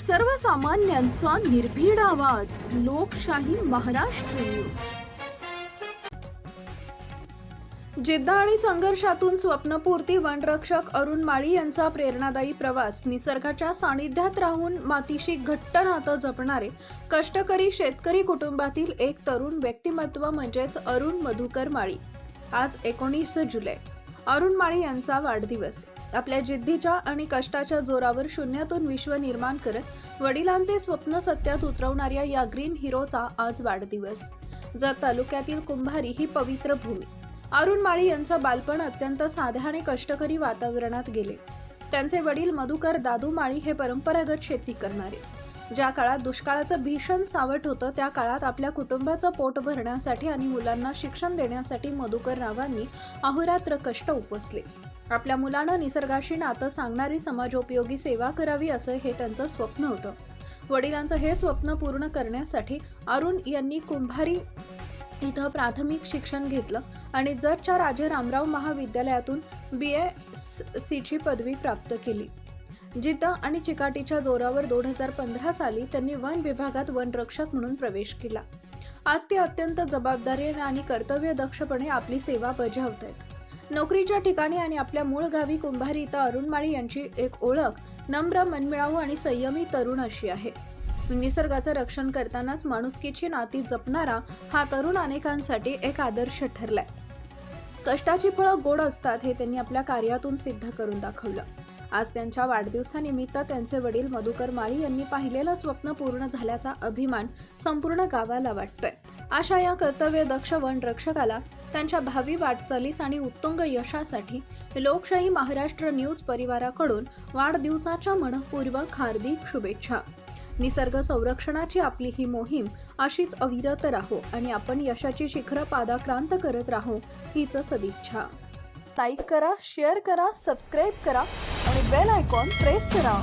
सर्वसामान्यांचा निर्भीड आवाज, लोकशाही महाराष्ट्र न्यूज. जिद्द आणि संघर्षातून स्वप्नपूर्ती. वनरक्षक अरुण माळी यांचा प्रेरणादायी प्रवास. निसर्गाच्या सानिध्यात राहून मातीशी घट्ट नातं जपणारे कष्टकरी शेतकरी कुटुंबातील एक तरुण व्यक्तिमत्व म्हणजेच अरुण मधुकर माळी. आज 19 जुलै अरुण माळी यांचा वाढदिवस. आपल्या जिद्दीच्या आणि कष्टाच्या जोरावर शून्यातून विश्व निर्माण करत वडिलांचे स्वप्न सत्यात उतरवणाऱ्या या ग्रीन हिरोचा आज वाढदिवस. जत तालुक्यातील कुंभारी ही पवित्र भूमी. अरुण माळी यांचं बालपण अत्यंत साध्या आणि कष्टकरी वातावरणात गेले. त्यांचे वडील मधुकर दादू माळी हे परंपरागत शेती करणारे. ज्या काळात दुष्काळाचं भीषण सावट होतं त्या काळात आपल्या कुटुंबाचं पोट भरण्यासाठी आणि मुलांना शिक्षण देण्यासाठी मधुकर रावांनी अहोरात्र कष्ट उपसले. आपल्या मुलांना निसर्गाशी नातं सांगणारी समाजोपयोगी सेवा करावी असं हे त्यांचं स्वप्न होतं. वडिलांचं हे स्वप्न पूर्ण करण्यासाठी अरुण यांनी कुंभारी इथं प्राथमिक शिक्षण घेतलं आणि जतच्या राजे रामराव महाविद्यालयातून BSc पदवी प्राप्त केली. जिद्द आणि चिकाटीच्या जोरावर 2015 साली त्यांनी वन विभागात वनरक्षक म्हणून प्रवेश केला. आज ते अत्यंत जबाबदारीने आणि कर्तव्यदक्षपणे आपली सेवा बजावत आहेत. नोकरीच्या ठिकाणी आणि आपल्या मूळ गावी कुंभारी इथं अरुण माळी यांची एक ओळख नम्र, मनमिळावू आणि संयमी तरुण अशी आहे. निसर्गाचं रक्षण करतानाच माणुसकीची नाती जपणारा हा तरुण अनेकांसाठी एक आदर्श ठरलाय. कष्टाची फळं गोड असतात हे त्यांनी आपल्या कार्यातून सिद्ध करून दाखवलं. आज त्यांच्या वाढदिवसानिमित्त त्यांचे वडील मधुकर माळी यांनी पाहिलेलं स्वप्न पूर्ण झाल्याचा अभिमान संपूर्ण गावाला वाटतोय. अशा या कर्तव्यदक्ष वनरक्षकाला त्यांच्या भावी वाटचालीस आणि उत्तुंग यशासाठी लोकशाही महाराष्ट्र न्यूज परिवाराकडून वाढदिवसाच्या मनःपूर्वक हार्दिक शुभेच्छा. निसर्ग संरक्षणाची आपली ही मोहीम अशीच अविरत राहो आणि आपण यशाची शिखरं पादाक्रांत करत राहू हीच सदिच्छा. लाईक करा, शेअर करा, सबस्क्राईब करा आणि बेल आयकॉन प्रेस करा.